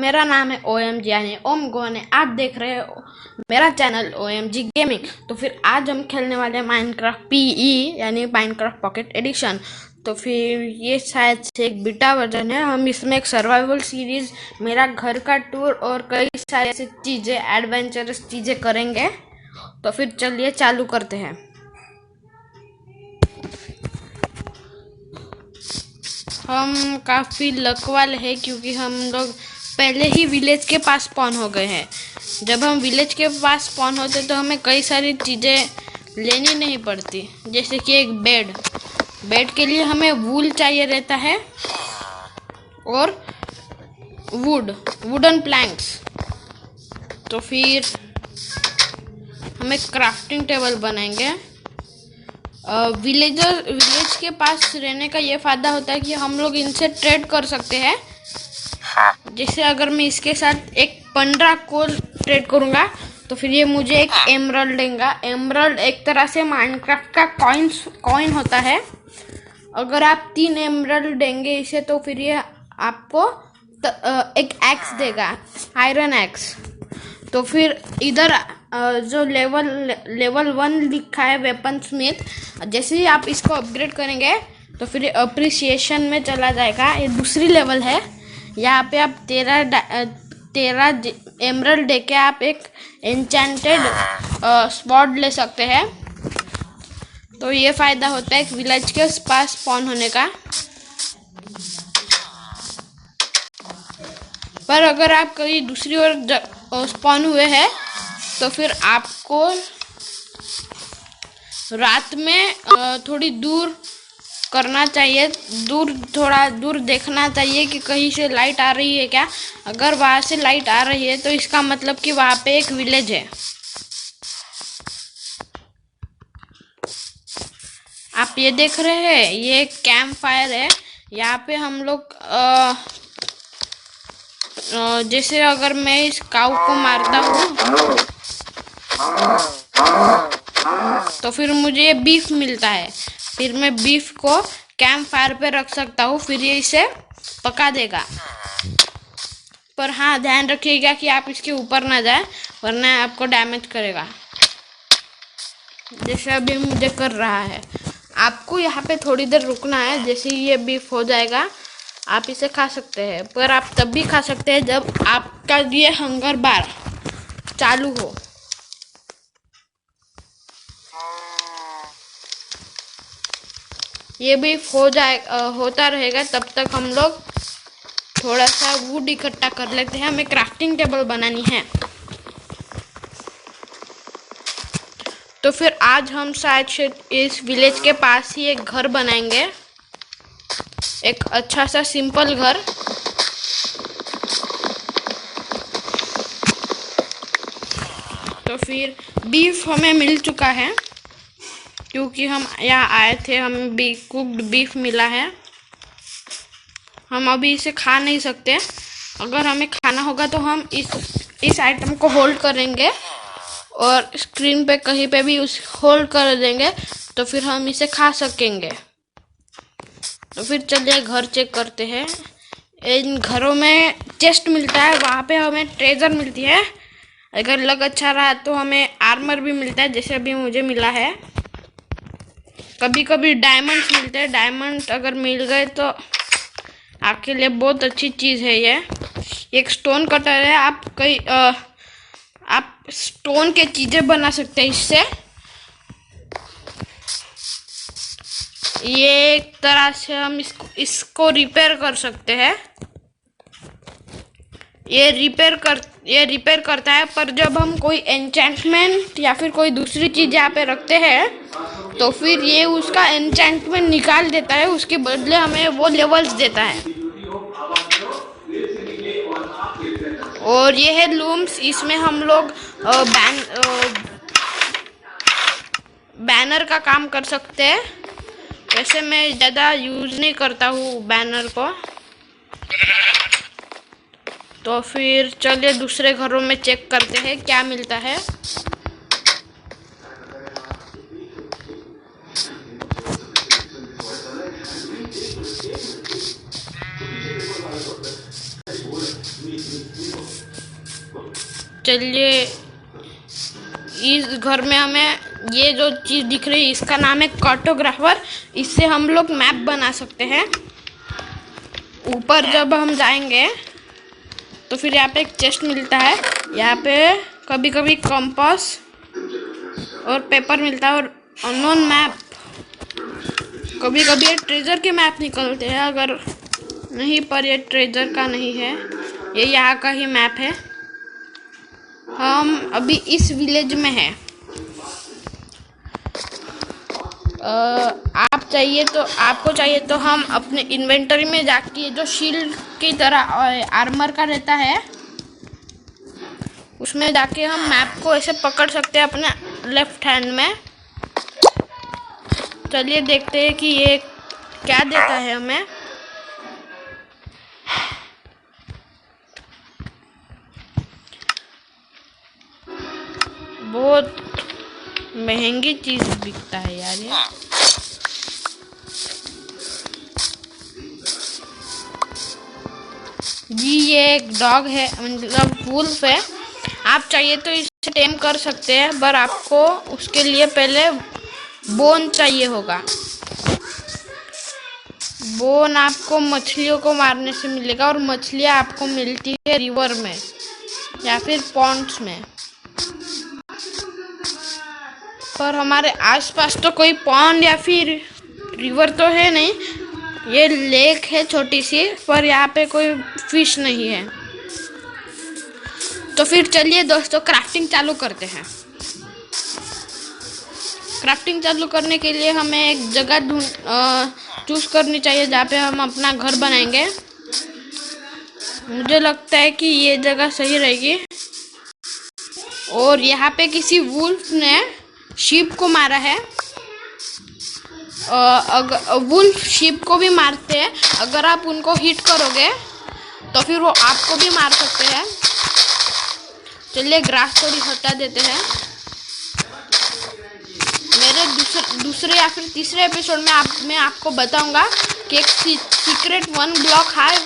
मेरा नाम है OMG यानी ओम गोने। आप देख रहे हो मेरा चैनल OMG गेमिंग। तो फिर आज हम खेलने वाले हैं माइनक्राफ्ट PE यानी माइनक्राफ्ट पॉकेट एडिशन। तो फिर ये शायद से एक बीटा वर्जन है। हम इसमें एक सर्वाइवल सीरीज, मेरा घर का टूर और कई सारी ऐसी चीज़ें, एडवेंचरस चीज़ें करेंगे। तो फिर चलिए चालू करते हैं। हम काफ़ी लक वाले हैं क्योंकि हम लोग पहले ही विलेज के पास स्पॉन हो गए हैं। जब हम विलेज के पास स्पॉन होते तो हमें कई सारी चीज़ें लेनी नहीं पड़ती, जैसे कि एक बेड के लिए हमें वूल चाहिए रहता है और वुडन प्लैंक्स। तो फिर हम एक क्राफ्टिंग टेबल बनाएंगे। विलेज के पास रहने का ये फ़ायदा होता है कि हम लोग इनसे ट्रेड कर सकते हैं। जैसे अगर मैं इसके साथ एक 15 कोल ट्रेड करूँगा तो फिर ये मुझे एक एमरल्ड देगा। एमरल्ड एक तरह से माइनक्राफ्ट का कॉइन होता है। अगर आप 3 एमरल्ड देंगे इसे तो फिर ये आपको एक एक्स देगा, आयरन एक्स। तो फिर इधर जो लेवल 1 लिखा है वेपन स्मिथ, जैसे ही आप इसको अपग्रेड करेंगे तो फिर अप्रिसिएशन में चला जाएगा। ये दूसरी लेवल है। यहाँ पे आप 13 एमरल्ड दे के आप एक एन्चेंटेड स्पॉट ले सकते हैं। तो ये फ़ायदा होता है एक विलेज के पास स्पॉन होने का। पर अगर आप कहीं दूसरी ओर स्पॉन हुए हैं तो फिर आपको रात में थोड़ी दूर करना चाहिए, थोड़ा दूर देखना चाहिए कि कहीं से लाइट आ रही है क्या। अगर वहाँ से लाइट आ रही है तो इसका मतलब कि वहाँ पे एक विलेज है। आप ये देख रहे हैं, ये एक कैंप फायर है। यहाँ पे हम लोग जैसे अगर मैं इस काऊ को मारता हूँ तो फिर मुझे बीफ मिलता है। फिर मैं बीफ को कैंप फायर पे रख सकता हूँ, फिर ये इसे पका देगा। पर हाँ, ध्यान रखिएगा कि आप इसके ऊपर ना जाए वरना आपको डैमेज करेगा, जैसे अभी मुझे कर रहा है। आपको यहाँ पे थोड़ी देर रुकना है। जैसे ही ये बीफ हो जाएगा आप इसे खा सकते हैं, पर आप तब भी खा सकते हैं जब आपका ये हंगर बार चालू हो। ये भी होता रहेगा। तब तक हम लोग थोड़ा सा वुड इकट्ठा कर लेते हैं। हमें क्राफ्टिंग टेबल बनानी है। तो फिर आज हम शायद इस विलेज के पास ही एक घर बनाएंगे, एक अच्छा सा सिंपल घर। तो फिर बीफ हमें मिल चुका है क्योंकि हम यहाँ आए थे, हमें कुक्ड बीफ मिला है। हम अभी इसे खा नहीं सकते। अगर हमें खाना होगा तो हम इस आइटम को होल्ड करेंगे और स्क्रीन पे कहीं पे भी उस होल्ड कर देंगे तो फिर हम इसे खा सकेंगे। तो फिर चलिए घर चेक करते हैं। इन घरों में चेस्ट मिलता है, वहाँ पे हमें ट्रेजर मिलती है। अगर लक अच्छा रहा तो हमें आर्मर भी मिलता है, जैसे अभी मुझे मिला है। कभी कभी डायमंड्स मिलते हैं। डायमंड अगर मिल गए तो आपके लिए बहुत अच्छी चीज़ है। ये एक स्टोन कटर है। आप स्टोन के चीज़ें बना सकते हैं इससे। ये एक तरह से हम इसको रिपेयर कर सकते हैं। ये रिपेयर करता है। पर जब हम कोई एन्चेंटमेंट या फिर कोई दूसरी चीज़ यहाँ पे रखते हैं तो फिर ये उसका एन्चेंटमेंट निकाल देता है, उसके बदले हमें वो लेवल्स देता है। और ये है लूम्स। इसमें हम लोग बैनर का काम कर सकते हैं। वैसे मैं ज़्यादा यूज़ नहीं करता हूँ बैनर को। तो फिर चलिए दूसरे घरों में चेक करते हैं क्या मिलता है। चलिए, इस घर में हमें ये जो चीज़ दिख रही है इसका नाम है कार्टोग्राफर। इससे हम लोग मैप बना सकते हैं। ऊपर जब हम जाएंगे तो फिर यहाँ पे एक चेस्ट मिलता है। यहाँ पे कभी कभी कंपास और पेपर मिलता है और अननोन मैप। कभी कभी ये ट्रेजर के मैप निकलते हैं, अगर नहीं, पर ये ट्रेजर का नहीं है, ये यहाँ का ही मैप है। हम अभी इस विलेज में हैं। आपको चाहिए तो हम अपने इन्वेंटरी में जाके जो शील्ड की तरह आर्मर का रहता है उसमें जाके हम मैप को ऐसे पकड़ सकते हैं अपने लेफ्ट हैंड में। चलिए देखते हैं कि ये क्या देता है हमें। बहुत महंगी चीज बिकता है यार ये। जी ये एक डॉग है, मतलब वुल्फ है। आप चाहिए तो इसे टेम कर सकते हैं, पर आपको उसके लिए पहले बोन चाहिए होगा। बोन आपको मछलियों को मारने से मिलेगा और मछलियाँ आपको मिलती है रिवर में या फिर पॉन्ड्स में। पर हमारे आसपास तो कोई पॉन्ड या फिर रिवर तो है नहीं, ये लेक है छोटी सी, पर यहाँ पे कोई फिश नहीं है। तो फिर चलिए दोस्तों क्राफ्टिंग चालू करते हैं। क्राफ्टिंग चालू करने के लिए हमें एक जगह चूज करनी चाहिए जहाँ पे हम अपना घर बनाएंगे। मुझे लगता है कि ये जगह सही रहेगी। और यहाँ पे किसी वुल्फ ने शीप को मारा है। वुल्फ शीप को भी मारते हैं, अगर आप उनको हिट करोगे तो फिर वो आपको भी मार सकते हैं। चलिए ग्रास थोड़ी हटा देते हैं। मेरे दूसरे या फिर तीसरे एपिसोड में मैं आपको बताऊंगा कि एक secret 1 block high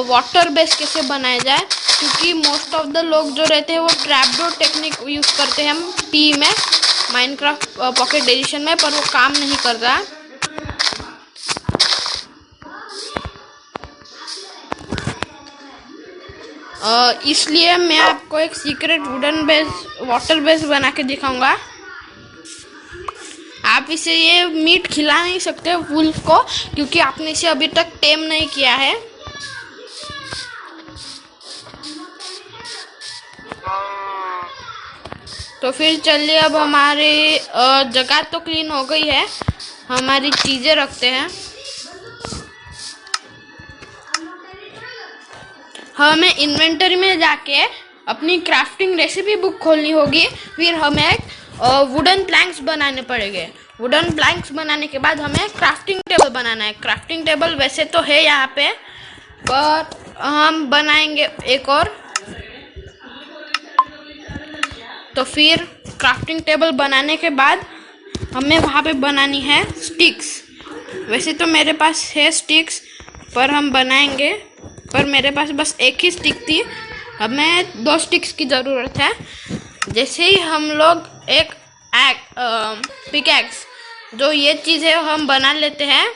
water base कैसे बनाया जाए, क्योंकि मोस्ट ऑफ द लोग जो रहते हैं वो ट्रैपडोर टेक्निक यूज़ करते हैं हम पी में, माइनक्राफ्ट पॉकेट एडिशन में, पर वो काम नहीं करता। इसलिए मैं आपको एक secret wooden base water base बना के दिखाऊंगा। आप इसे ये मीट खिला नहीं सकते वुल्फ को, क्योंकि आपने इसे अभी तक टेम नहीं किया है। तो फिर चलिए, अब हमारी जगह तो क्लीन हो गई है, हमारी चीज़ें रखते हैं। हमें इन्वेंटरी में जाके अपनी क्राफ्टिंग रेसिपी बुक खोलनी होगी। फिर हमें वुडन प्लैंक्स बनाने पड़ेंगे। वुडन प्लैंक्स बनाने के बाद हमें क्राफ्टिंग टेबल बनाना है। क्राफ्टिंग टेबल वैसे तो है यहाँ पे, पर हम बनाएंगे एक और। तो फिर क्राफ्टिंग टेबल बनाने के बाद हमें वहाँ पे बनानी है स्टिक्स। वैसे तो मेरे पास है स्टिक्स, पर हम बनाएंगे। पर मेरे पास बस एक ही स्टिक थी, हमें 2 स्टिक्स की ज़रूरत है। जैसे ही हम लोग एक पिकैक्स, जो ये चीज़ है, हम बना लेते हैं,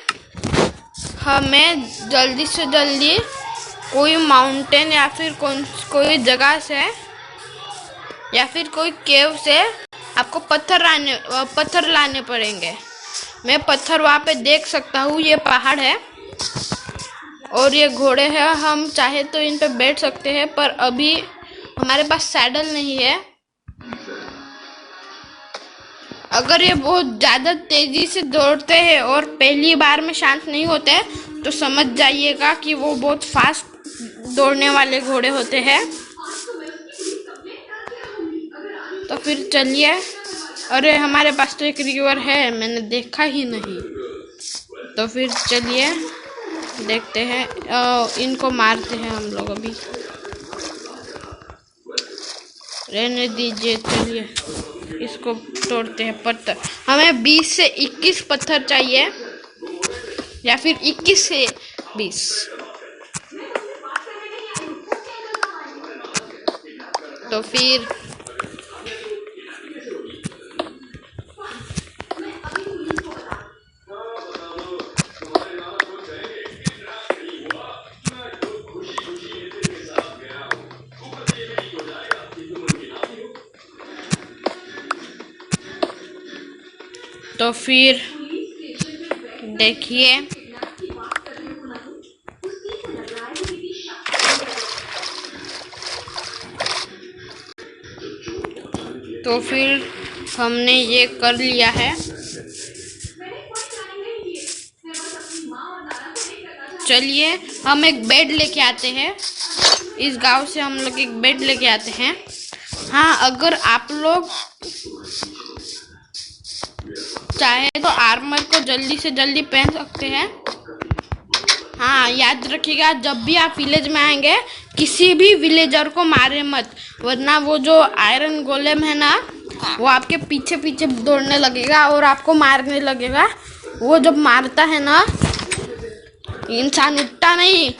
हमें जल्दी से जल्दी कोई माउंटेन या फिर कोई जगह से या फिर कोई केव से आपको पत्थर लाने पड़ेंगे। मैं पत्थर वहाँ पे देख सकता हूँ, ये पहाड़ है और ये घोड़े हैं। हम चाहे तो इन पे बैठ सकते हैं, पर अभी हमारे पास सैडल नहीं है। अगर ये बहुत ज़्यादा तेज़ी से दौड़ते हैं और पहली बार में शांत नहीं होते, तो समझ जाइएगा कि वो बहुत फास्ट दौड़ने वाले घोड़े होते हैं। तो फिर चलिए, अरे हमारे पास तो एक रिवर है, मैंने देखा ही नहीं। तो फिर चलिए देखते हैं, इनको मारते हैं हम लोग। अभी रहने दीजिए, चलिए इसको तोड़ते हैं। पत्थर हमें 20 से 21 पत्थर चाहिए, या फिर 21 से 20। तो फिर देखिए तो फिर हमने ये कर लिया है। चलिए हम एक बेड लेके आते हैं। इस गांव से हम लोग एक बेड लेके आते हैं। हाँ, अगर आप लोग चाहे तो आर्मर को जल्दी से जल्दी पहन सकते हैं। हाँ, याद रखिएगा जब भी आप विलेज में आएंगे किसी भी विलेजर को मारे मत, वरना वो जो आयरन गोलेम है ना, वो आपके पीछे पीछे दौड़ने लगेगा और आपको मारने लगेगा। वो जब मारता है ना, इंसान उठता नहीं,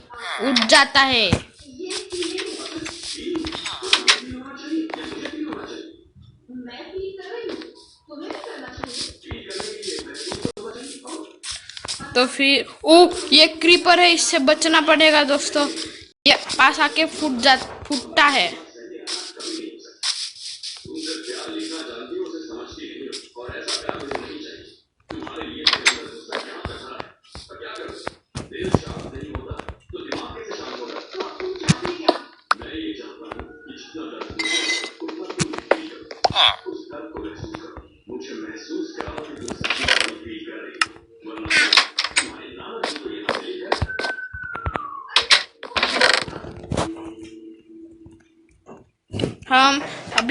उठ जाता है। तो फिर ये क्रीपर है, इससे बचना पड़ेगा दोस्तों। ये पास आके फूटता है।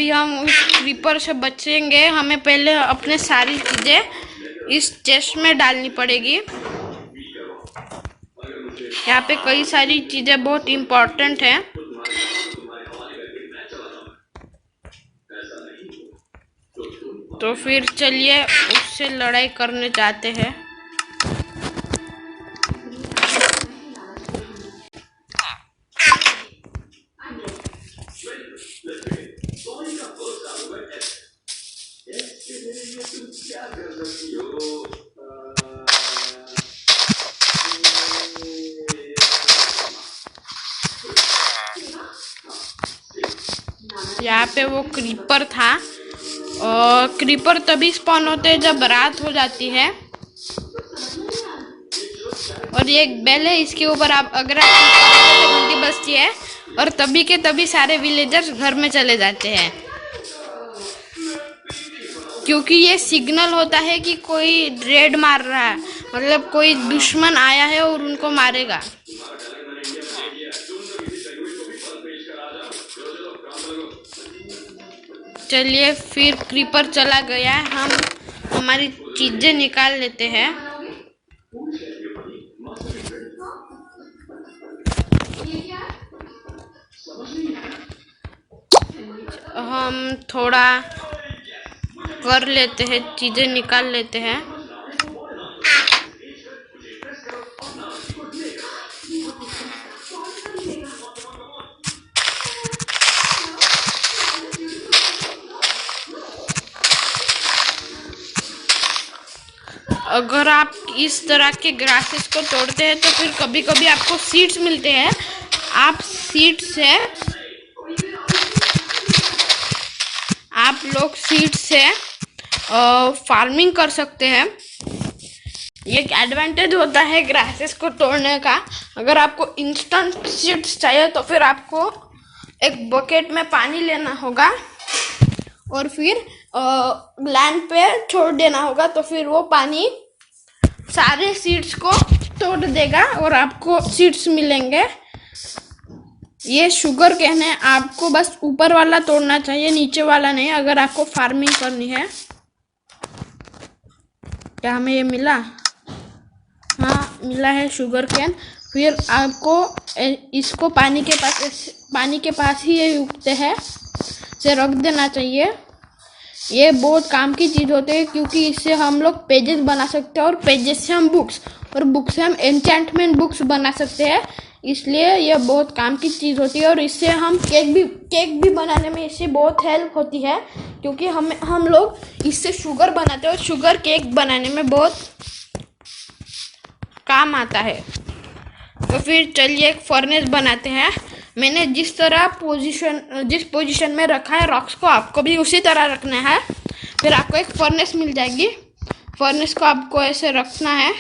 हम उस क्रीपर से बचेंगे। हमें पहले अपने सारी चीजें इस चेस्ट में डालनी पड़ेगी। यहाँ पे कई सारी चीजें बहुत इम्पोर्टेंट हैं। तो फिर चलिए उससे लड़ाई करने जाते हैं। यहाँ पे वो क्रीपर था, और क्रीपर तभी स्पॉन होते हैं जब रात हो जाती है। और ये एक बेल है, इसके ऊपर आप अगर घंटी बजती है और तभी के तभी सारे विलेजर्स घर में चले जाते हैं, क्योंकि ये सिग्नल होता है कि कोई रेड मार रहा है, मतलब कोई दुश्मन आया है और उनको मारेगा। चलिए फिर क्रीपर चला गया, हम हमारी चीजें निकाल लेते हैं। हम थोड़ा कर लेते हैं, चीजें निकाल लेते हैं। अगर आप इस तरह के ग्रासेस को तोड़ते हैं तो फिर कभी कभी आपको सीड्स मिलते हैं। आप सीड्स से फार्मिंग कर सकते हैं। ये एक एडवांटेज होता है ग्रासेस को तोड़ने का। अगर आपको इंस्टेंट सीड्स चाहिए तो फिर आपको एक बकेट में पानी लेना होगा और फिर लैंड पे छोड़ देना होगा, तो फिर वो पानी सारे सीड्स को तोड़ देगा और आपको सीड्स मिलेंगे। ये शुगर केन है, आपको बस ऊपर वाला तोड़ना चाहिए, नीचे वाला नहीं, अगर आपको फार्मिंग करनी है। क्या हमें ये मिला? हाँ, मिला है शुगर केन। फिर आपको इसको पानी के पास ही ये उगते हैं से रख देना चाहिए। ये बहुत काम की चीज़ होती है, क्योंकि इससे हम लोग पेजेस बना सकते हैं और पेजेस से हम बुक्स, और बुक्स से हम एन्चेंटमेंट बुक्स बना सकते हैं। इसलिए यह बहुत काम की चीज़ होती है और इससे हम केक भी बनाने में इससे बहुत हेल्प होती है, क्योंकि हम लोग इससे शुगर बनाते हैं और शुगर केक बनाने में बहुत काम आता है। तो फिर चलिए एक फर्नेस बनाते हैं। मैंने जिस पोजीशन में रखा है रॉक्स को, आपको भी उसी तरह रखना है। फिर आपको एक फर्नेस मिल जाएगी। फर्नेस को आपको ऐसे रखना है।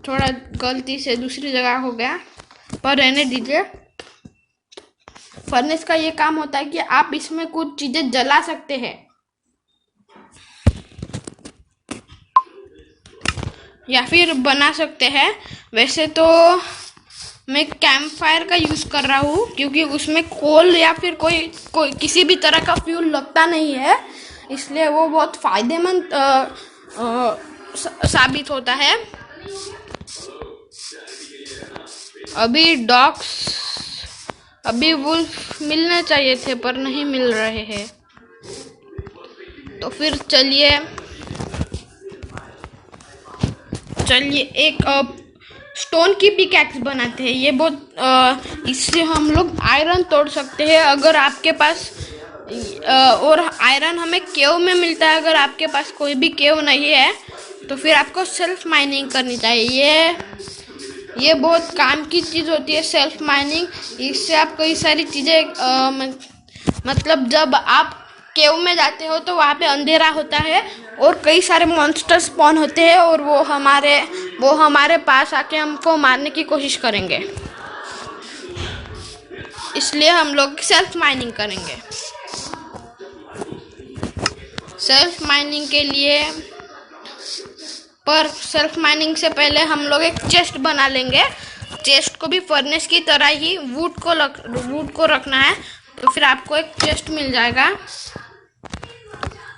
थोड़ा गलती से दूसरी जगह हो गया, पर रहने दीजिए। फर्नेस का ये काम होता है कि आप इसमें कुछ चीज़ें जला सकते हैं या फिर बना सकते हैं। वैसे तो मैं कैंप फायर का यूज़ कर रहा हूँ, क्योंकि उसमें कोल या फिर कोई किसी भी तरह का फ्यूल लगता नहीं है, इसलिए वो बहुत फ़ायदेमंद साबित होता है। अभी वुल्फ मिलने चाहिए थे पर नहीं मिल रहे हैं। तो फिर चलिए एक स्टोन की पिकैक्स बनाते हैं। ये बहुत इससे हम लोग आयरन तोड़ सकते हैं अगर आपके पास और आयरन हमें केव में मिलता है। अगर आपके पास कोई भी केव नहीं है तो फिर आपको सेल्फ माइनिंग करनी चाहिए। ये बहुत काम की चीज़ होती है सेल्फ माइनिंग। इससे आप कई सारी चीज़ें मतलब जब आप केव में जाते हो तो वहाँ पे अंधेरा होता है और कई सारे मॉन्स्टर स्पॉन होते हैं और वो हमारे पास आके हमको मारने की कोशिश करेंगे। इसलिए हम लोग सेल्फ माइनिंग करेंगे। सेल्फ माइनिंग के लिए पर सेल्फ माइनिंग से पहले हम लोग एक चेस्ट बना लेंगे। चेस्ट को भी फर्नेस की तरह ही वुड को रखना है। तो फिर आपको एक चेस्ट मिल जाएगा।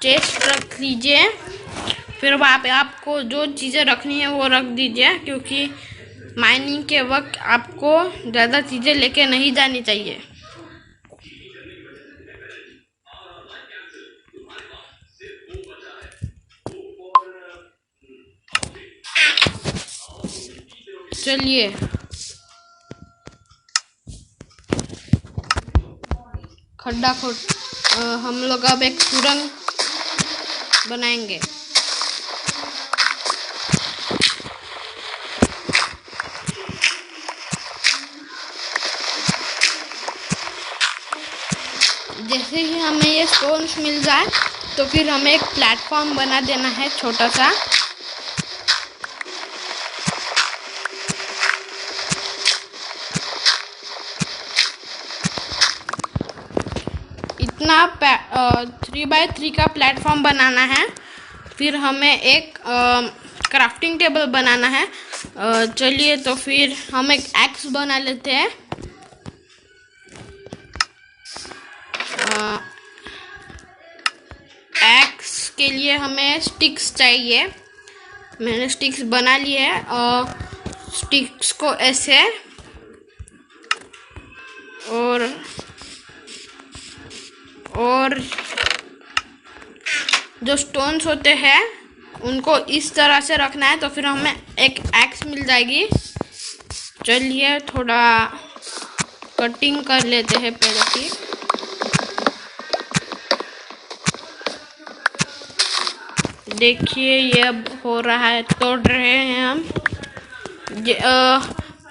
चेस्ट रख लीजिए। फिर वहाँ पे आपको जो चीज़ें रखनी है वो रख दीजिए, क्योंकि माइनिंग के वक्त आपको ज़्यादा चीज़ें लेके नहीं जानी चाहिए। चलिए खड्डा खोद हम लोग अब एक सुरंग बनाएंगे। जैसे ही हमें ये स्टोन्स मिल जाए तो फिर हमें एक प्लेटफॉर्म बना देना है छोटा सा। इतना 3x3 का प्लेटफॉर्म बनाना है। फिर हमें एक क्राफ्टिंग टेबल बनाना है। चलिए तो फिर हम एक एक्स बना लेते हैं। एक्स के लिए हमें स्टिक्स चाहिए। मैंने स्टिक्स बना लिए है और स्टिक्स को ऐसे और जो स्टोन्स होते हैं उनको इस तरह से रखना है। तो फिर हमें एक एक्स मिल जाएगी। चलिए थोड़ा कटिंग कर लेते हैं पहले की। देखिए ये अब हो रहा है, तोड़ रहे हैं हम।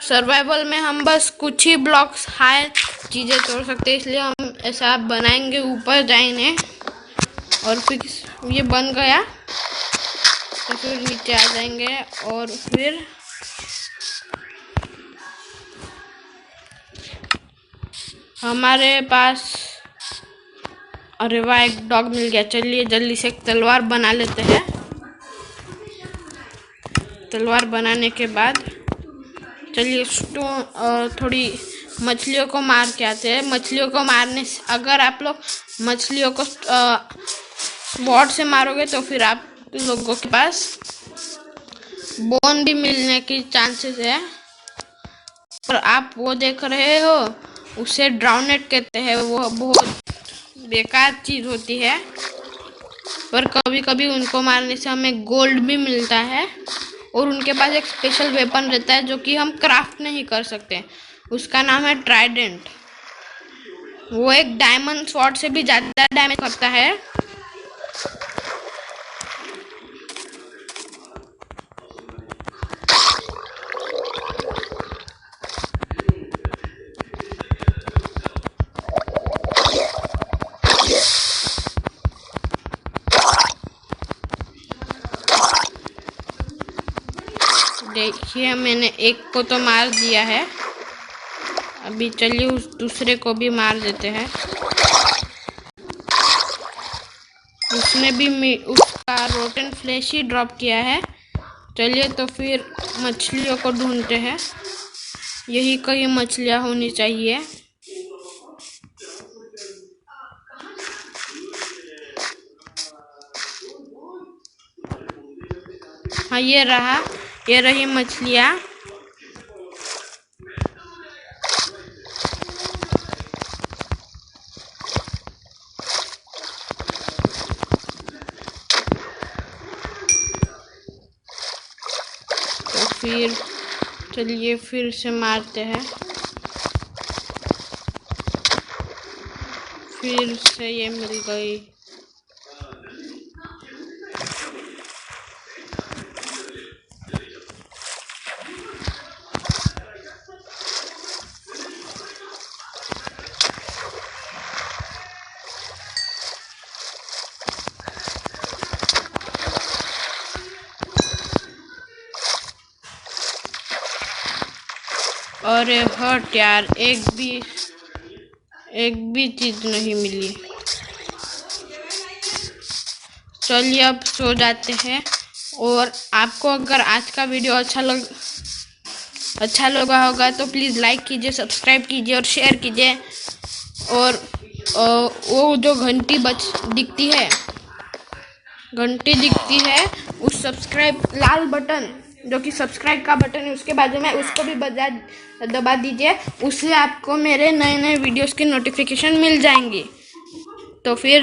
सर्वाइवल में हम बस कुछ ही ब्लॉक्स हाई चीज़ें तोड़ सकते हैं, इसलिए हम ऐसा बनाएंगे। ऊपर जाएंगे और फिर ये बन गया तो फिर नीचे आ जाएंगे और फिर हमारे पास, अरे वाह, एक डॉग मिल गया। चलिए जल्दी से एक तलवार बना लेते हैं। तलवार बनाने के बाद चलिए थोड़ी मछलियों को मार के आते हैं। मछलियों को मारने से, अगर आप लोग मछलियों को स्वॉर्ड से मारोगे तो फिर आप लोगों के पास बोन भी मिलने की चांसेस है। और आप वो देख रहे हो, उसे ड्राउनेट कहते हैं। वो बहुत बेकार चीज़ होती है, पर कभी कभी उनको मारने से हमें गोल्ड भी मिलता है। और उनके पास एक स्पेशल वेपन रहता है जो कि हम क्राफ्ट नहीं कर सकते, उसका नाम है ट्राइडेंट। वो एक डायमंड स्वॉर्ड से भी ज़्यादा डैमेज करता है। देखिए मैंने एक को तो मार दिया है, अभी चलिए उस दूसरे को भी मार देते हैं। उसने भी उसका रोटन फ्लैश ही ड्रॉप किया है। चलिए तो फिर मछलियों को ढूंढते हैं, यही कहीं मछलियाँ होनी चाहिए। हाँ ये रही मछलियाँ। तो फिर चलिए फिर से मारते हैं, फिर से ये मिल गई। अरे हट यार, एक भी चीज नहीं मिली। चलिए अब सो जाते हैं। और आपको अगर आज का वीडियो अच्छा लगा होगा तो प्लीज़ लाइक कीजिए, सब्सक्राइब कीजिए और शेयर कीजिए। और वो जो घंटी दिखती है उस सब्सक्राइब लाल बटन जो कि सब्सक्राइब का बटन है उसके बाजू में, उसको भी दबा दीजिए। उससे आपको मेरे नए वीडियोस की नोटिफिकेशन मिल जाएंगी। तो फिर